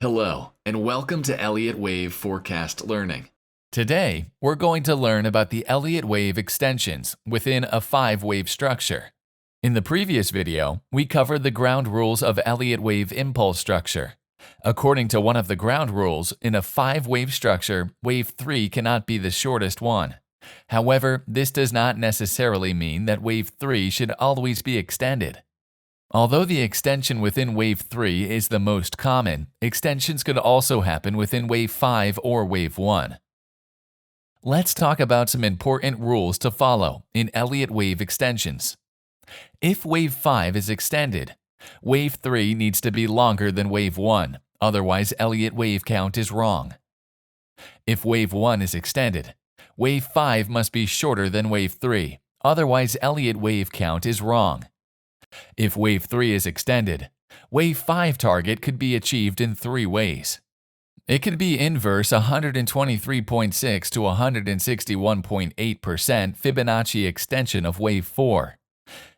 Hello, and welcome to Elliott Wave Forecast Learning. Today, we're going to learn about the Elliott wave extensions within a 5-wave structure. In the previous video, we covered the ground rules of Elliott wave impulse structure. According to one of the ground rules, in a 5-wave structure, wave 3 cannot be the shortest one. However, this does not necessarily mean that wave 3 should always be extended. Although the extension within wave 3 is the most common, extensions could also happen within wave 5 or wave 1. Let's talk about some important rules to follow in Elliott wave extensions. If wave 5 is extended, wave 3 needs to be longer than wave 1, otherwise Elliott wave count is wrong. If wave 1 is extended, wave 5 must be shorter than wave 3, otherwise Elliott wave count is wrong. If wave 3 is extended, wave 5 target could be achieved in 3 ways. It could be inverse 123.6 to 161.8% Fibonacci extension of wave 4.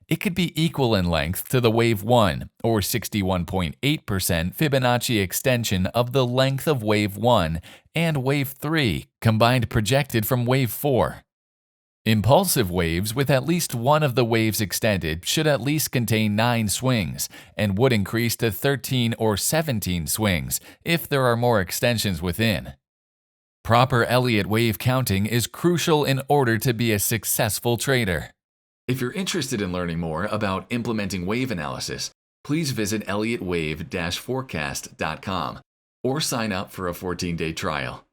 It could be equal in length to the wave 1 or 61.8% Fibonacci extension of the length of wave 1 and wave 3 combined projected from wave 4. Impulsive waves with at least one of the waves extended should at least contain 9 swings and would increase to 13 or 17 swings if there are more extensions within. Proper Elliott wave counting is crucial in order to be a successful trader. If you're interested in learning more about implementing wave analysis, please visit elliottwave-forecast.com or sign up for a 14-day trial.